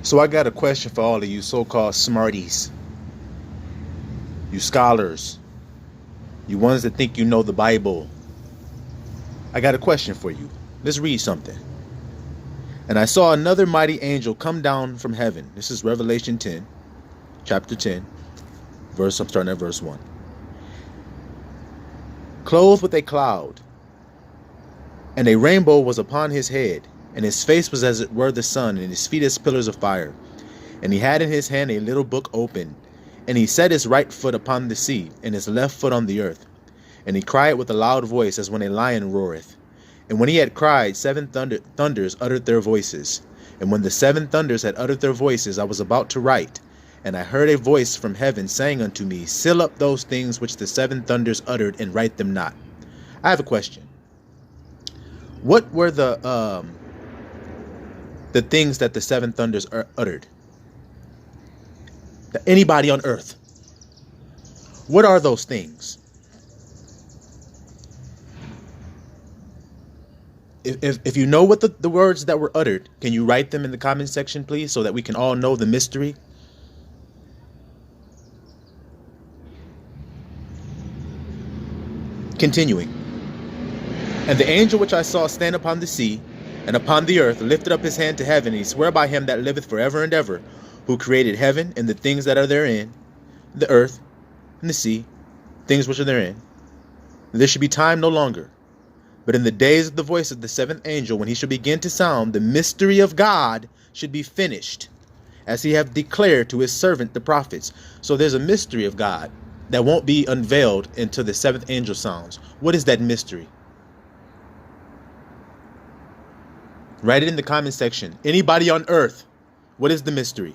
So I got a question for all of you so-called smarties, you scholars, you ones that think you know the Bible. I got a question for you. Let's read something. And I saw another mighty angel come down from heaven. This is Revelation 10, chapter 10, I'm starting at verse 1. Clothed with a cloud, and a rainbow was upon his head, and his face was as it were the sun, and his feet as pillars of fire. And he had in his hand a little book open, and he set his right foot upon the sea, and his left foot on the earth. And he cried with a loud voice, as when a lion roareth. And when he had cried, seven thunders uttered their voices. And when the seven thunders had uttered their voices, I was about to write. And I heard a voice from heaven saying unto me, Seal up those things which the seven thunders uttered, and write them not. I have a question. What were the things that the seven thunders uttered? Anybody on earth? What are those things? If you know what the words that were uttered, can you write them in the comment section, please, so that we can all know the mystery? Continuing. And the angel which I saw stand upon the sea and upon the earth lifted up his hand to heaven, and he sware by him that liveth forever and ever, who created heaven and the things that are therein, the earth and the sea, things which are therein. There should be time no longer. But in the days of the voice of the seventh angel, when he shall begin to sound, the mystery of God should be finished, as he hath declared to his servant the prophets. So there's a mystery of God that won't be unveiled until the seventh angel sounds. What is that mystery? Write it in the comment section. Anybody on earth, what is the mystery?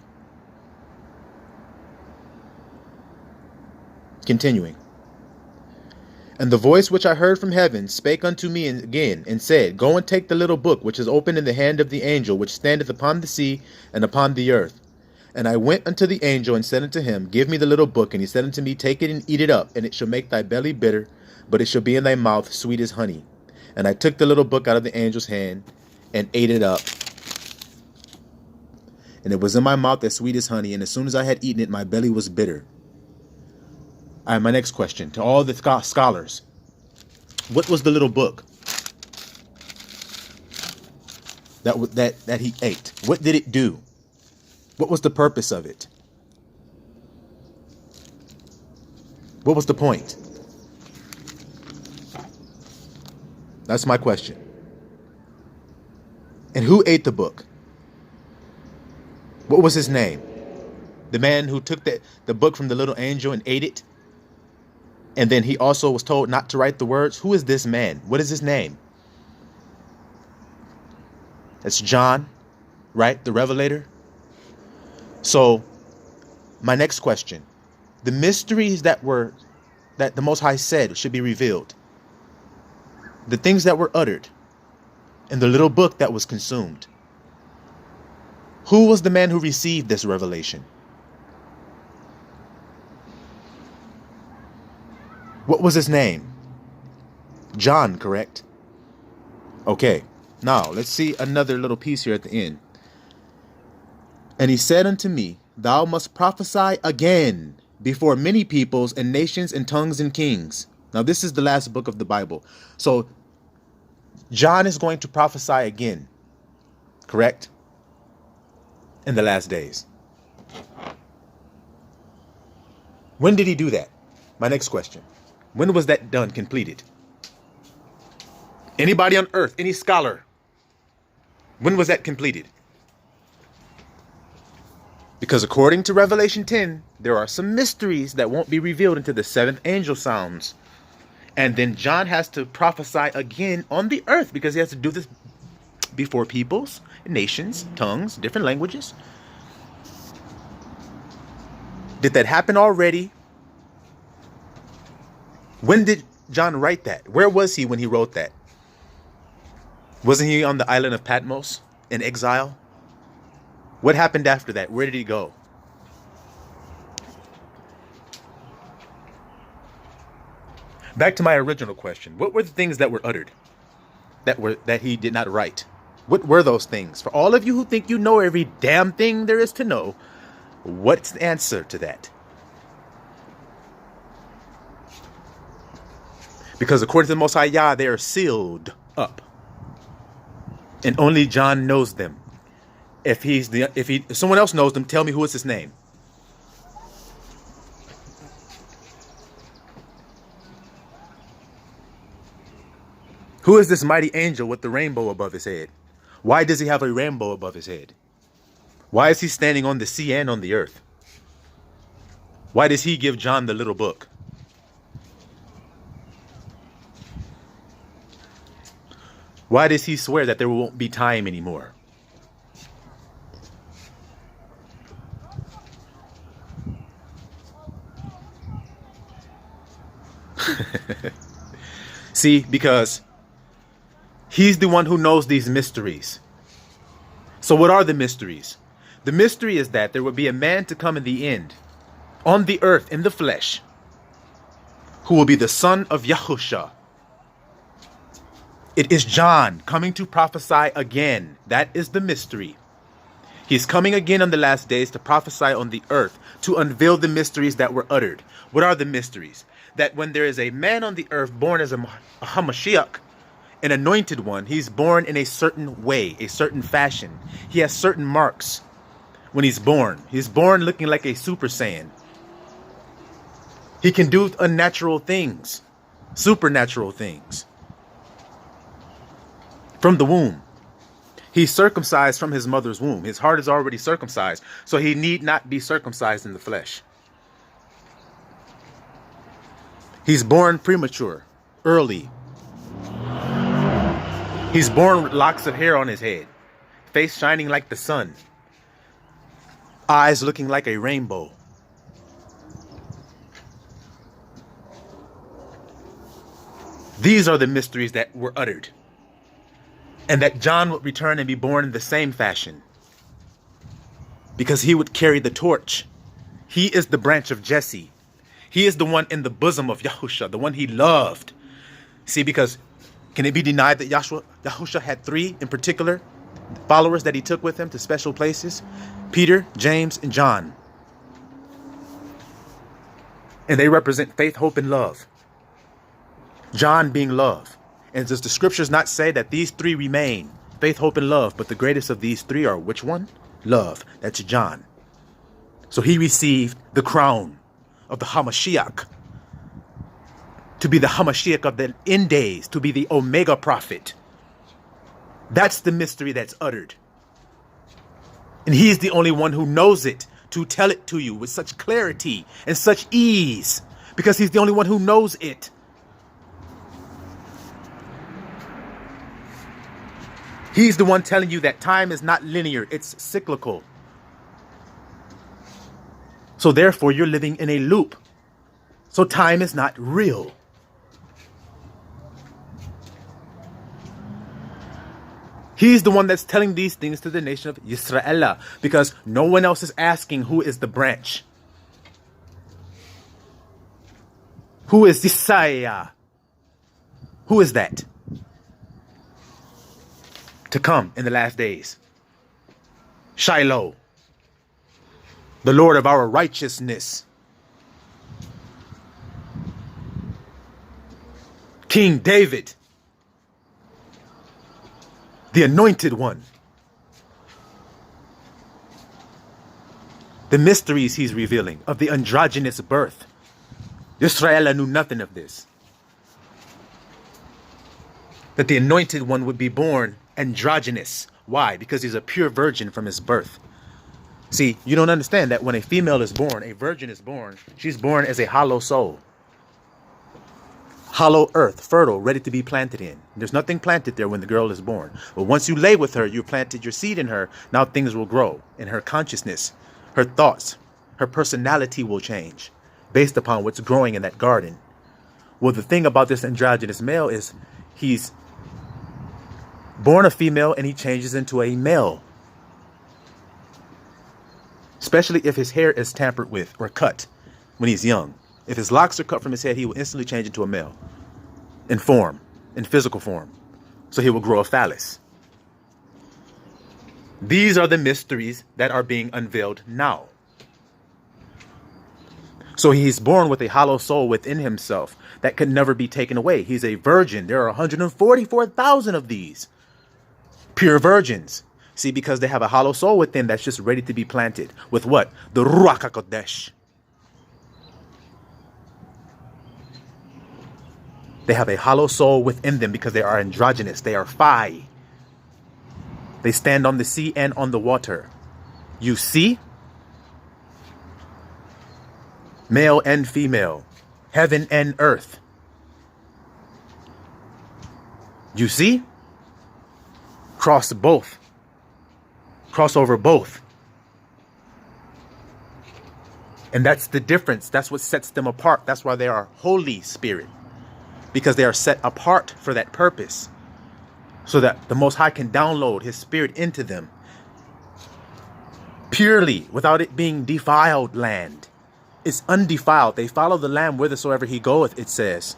Continuing. And the voice which I heard from heaven spake unto me again, and said, Go and take the little book which is open in the hand of the angel which standeth upon the sea and upon the earth. And I went unto the angel and said unto him, Give me the little book. And he said unto me, Take it and eat it up, and it shall make thy belly bitter, but it shall be in thy mouth sweet as honey. And I took the little book out of the angel's hand and ate it up. And it was in my mouth as sweet as honey, and as soon as I had eaten it, my belly was bitter. All right, my next question to all the scholars. What was the little book that he ate? What did it do? What was the purpose of it? What was the point? That's my question. And who ate the book? What was his name? The man who took the book from the little angel and ate it? And then he also was told not to write the words. Who is this man? What is his name? That's John, right? The Revelator. So my next question, the mysteries that the Most High said should be revealed, the things that were uttered, and the little book that was consumed. Who was the man who received this revelation? What was his name? John, correct? Okay, now let's see another little piece here at the end. And he said unto me, Thou must prophesy again before many peoples and nations and tongues and kings. Now this is the last book of the Bible. So John is going to prophesy again, correct? In the last days. When did he do that? My next question. When was that done, completed? Anybody on earth, any scholar, when was that completed? Because according to Revelation 10, there are some mysteries that won't be revealed until the seventh angel sounds. And then John has to prophesy again on the earth because he has to do this before peoples, nations, tongues, different languages. Did that happen already? When did John write that? Where was he when he wrote that? Wasn't he on the island of Patmos in exile? What happened after that? Where did he go? Back to my original question. What were the things that were uttered that he did not write? What were those things? For all of you who think you know every damn thing there is to know, what's the answer to that? Because according to the Most High Yah, they are sealed up. And only John knows them. If someone else knows them, tell me who is his name. Who is this mighty angel with the rainbow above his head? Why does he have a rainbow above his head? Why is he standing on the sea and on the earth? Why does he give John the little book? Why does he swear that there won't be time anymore? See, because he's the one who knows these mysteries. So what are the mysteries? The mystery is that there will be a man to come in the end, on the earth, in the flesh, who will be the son of Yahusha. It is John coming to prophesy again. That is the mystery. He's coming again on the last days to prophesy on the earth, to unveil the mysteries that were uttered. What are the mysteries? That when there is a man on the earth born as a Hamashiach, an anointed one, he's born in a certain way, a certain fashion. He has certain marks when he's born. He's born looking like a Super Saiyan. He can do unnatural things, supernatural things. From the womb. He's circumcised from his mother's womb. His heart is already circumcised, so he need not be circumcised in the flesh. He's born premature, early. He's born with locks of hair on his head, face shining like the sun, eyes looking like a rainbow. These are the mysteries that were uttered. And that John would return and be born in the same fashion. Because he would carry the torch. He is the branch of Jesse. He is the one in the bosom of Yahusha, the one he loved. See, because can it be denied that Yahusha had three in particular followers that he took with him to special places? Peter, James, and John. And they represent faith, hope, and love. John being love. And does the scriptures not say that these three remain? Faith, hope, and love. But the greatest of these three are which one? Love. That's John. So he received the crown of the Hamashiach. To be the Hamashiach of the end days. To be the Omega prophet. That's the mystery that's uttered. And he's the only one who knows it. To tell it to you with such clarity and such ease. Because he's the only one who knows it. He's the one telling you that time is not linear, it's cyclical. So therefore, you're living in a loop. So time is not real. He's the one that's telling these things to the nation of Israel, because no one else is asking who is the branch. Who is Isaiah? Who is that? To come in the last days. Shiloh, the Lord of our righteousness. King David, the anointed one. The mysteries he's revealing of the androgynous birth. Israel knew nothing of this. That the anointed one would be born androgynous. Why? Because he's a pure virgin from his birth. See, you don't understand that when a female is born, a virgin is born, she's born as a hollow soul. Hollow earth, fertile, ready to be planted in. There's nothing planted there when the girl is born. But once you lay with her, you planted your seed in her. Now things will grow in her consciousness, her thoughts, her personality will change based upon what's growing in that garden. Well, the thing about this androgynous male is he's born a female and he changes into a male. Especially if his hair is tampered with or cut when he's young. If his locks are cut from his head, he will instantly change into a male. In form, in physical form. So he will grow a phallus. These are the mysteries that are being unveiled now. So he's born with a hollow soul within himself that could never be taken away. He's a virgin. There are 144,000 of these pure virgins. See, because they have a hollow soul within that's just ready to be planted. With what? The Ruach HaKodesh. They have a hollow soul within them because they are androgynous. They are phi. They stand on the sea and on the water. You see? Male and female. Heaven and earth. You see? Cross both. Cross over both. And that's the difference. That's what sets them apart. That's why they are Holy Spirit. Because they are set apart for that purpose. So that the Most High can download His Spirit into them. Purely, without it being defiled land. It's undefiled. They follow the Lamb whithersoever He goeth, it says.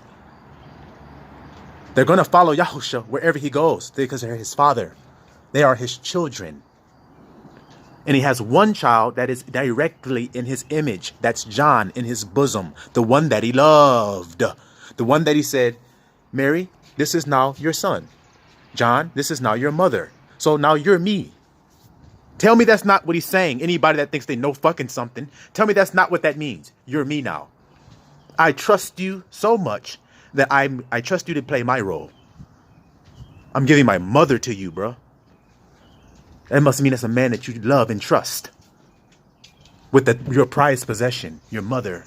They're going to follow Yahusha wherever He goes. Because they're His Father. They are His children. And He has one child that is directly in His image. That's John in His bosom. The one that He loved. The one that He said, Mary, this is now your son. John, this is now your mother. So now you're me. Tell me that's not what He's saying. Anybody that thinks they know fucking something, tell me that's not what that means. You're me now. I trust you so much that I trust you to play my role. I'm giving my mother to you, bro. That must mean it's a man that you love and trust. With your prized possession, your mother.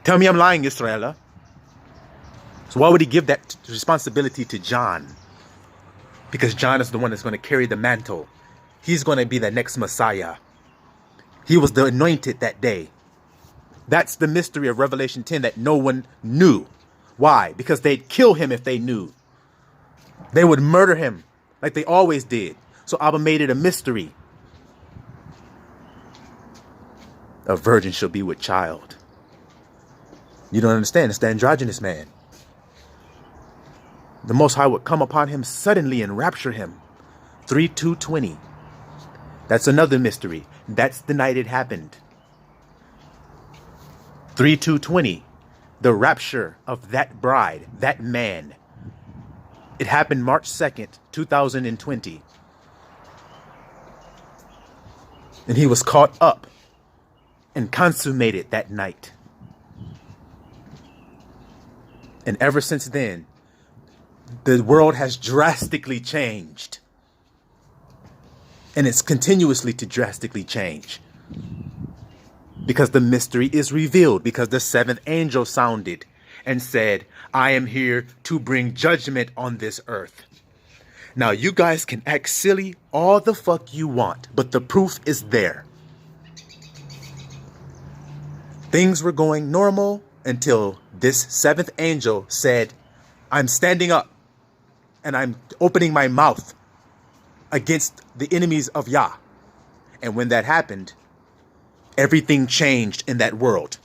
Tell me I'm lying, Israela. So why would He give that responsibility to John? Because John is the one that's going to carry the mantle. He's going to be the next Messiah. He was the anointed that day. That's the mystery of Revelation 10 that no one knew. Why? Because they'd kill him if they knew. They would murder him like they always did. So Abba made it a mystery. A virgin shall be with child. You don't understand. It's the androgynous man. The Most High would come upon him suddenly and rapture him. 3:2:20. That's another mystery. That's the night it happened. 3:2:20. The rapture of that bride, that man. It happened March 2nd, 2020. And he was caught up and consummated that night. And ever since then, the world has drastically changed. And it's continuously to drastically change. Because the mystery is revealed. Because the seventh angel sounded and said, I am here to bring judgment on this earth. Now you guys can act silly all the fuck you want. But the proof is there. Things were going normal until this seventh angel said, I'm standing up. And I'm opening my mouth against the enemies of Yah. And when that happened, everything changed in that world.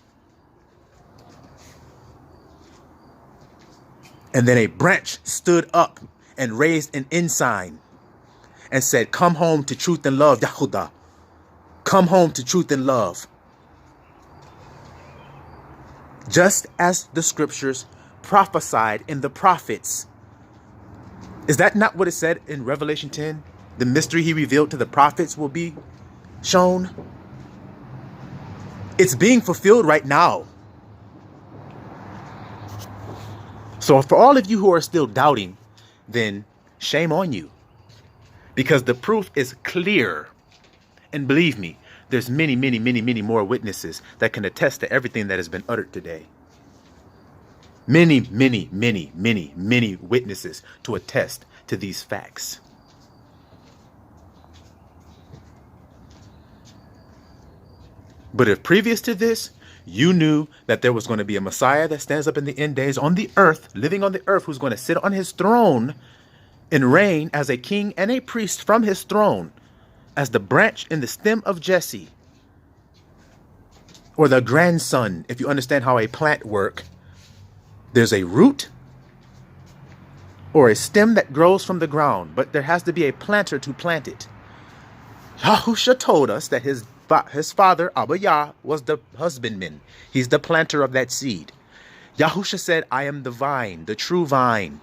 And then a branch stood up and raised an ensign and said, come home to truth and love, Yahudah. Come home to truth and love. Just as the scriptures prophesied in the prophets. Is that not what it said in Revelation 10? The mystery He revealed to the prophets will be shown. It's being fulfilled right now. So for all of you who are still doubting, then shame on you. Because the proof is clear. And believe me, there's many, many, many, many more witnesses that can attest to everything that has been uttered today. Many, many, many, many, many witnesses to attest to these facts. But if previous to this, you knew that there was going to be a Messiah that stands up in the end days on the earth, living on the earth, who's going to sit on His throne and reign as a king and a priest from His throne, as the branch in the stem of Jesse, or the grandson, if you understand how a plant works. There's a root, or a stem that grows from the ground, but there has to be a planter to plant it. Yahusha told us that his father, Abba Yah, was the husbandman. He's the planter of that seed. Yahusha said, I am the vine, the true vine.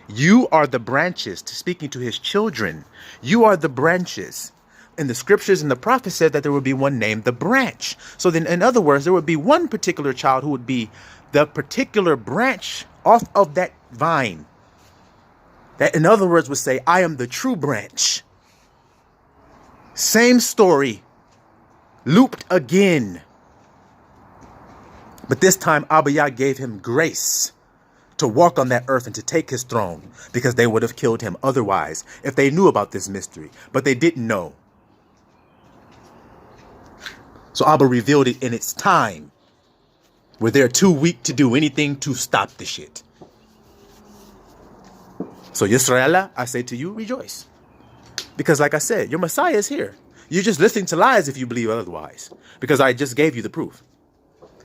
You are the branches, speaking to his children. You are the branches. In the scriptures and the prophet said that there would be one named the branch. So then, in other words, there would be one particular child who would be the particular branch off of that vine. That, in other words, would say, I am the true branch. Same story, looped again. But this time, Abba Yah gave him grace to walk on that earth and to take his throne, because they would have killed him otherwise if they knew about this mystery. But they didn't know. So Abba revealed it in its time, where they're too weak to do anything to stop the shit. So Yisrael, I say to you, rejoice. Because like I said, your Messiah is here. You're just listening to lies if you believe otherwise. Because I just gave you the proof.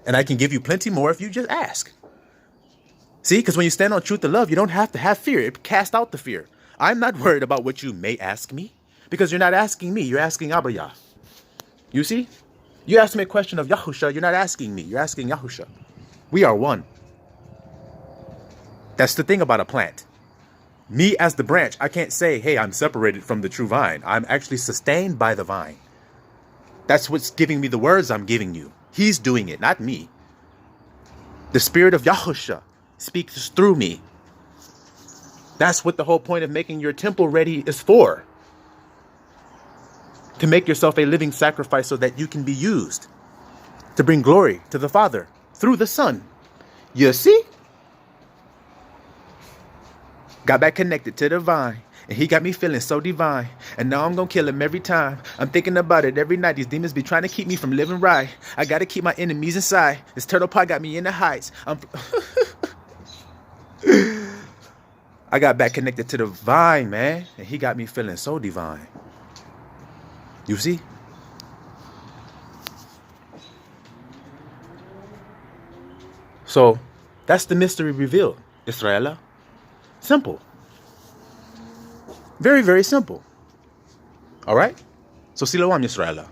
And I can give you plenty more if you just ask. See, because when you stand on truth and love, you don't have to have fear. It casts out the fear. I'm not worried about what you may ask me. Because you're not asking me, you're asking Abba Yah. You see? You asked me a question of Yahusha, you're not asking me, you're asking Yahusha. We are one. That's the thing about a plant. Me as the branch, I can't say, hey, I'm separated from the true vine. I'm actually sustained by the vine. That's what's giving me the words I'm giving you. He's doing it, not me. The spirit of Yahusha speaks through me. That's what the whole point of making your temple ready is for. To make yourself a living sacrifice so that you can be used to bring glory to the Father through the Son. You see? Got back connected to the vine, and he got me feeling so divine. And now I'm gonna kill him every time. I'm thinking about it every night. These demons be trying to keep me from living right. I gotta keep my enemies inside. This turtle pot got me in the heights. I got back connected to the vine, man, and he got me feeling so divine. You see? So that's the mystery revealed, Israel. Simple. Very, very simple. All right? So Siloam Yisrael.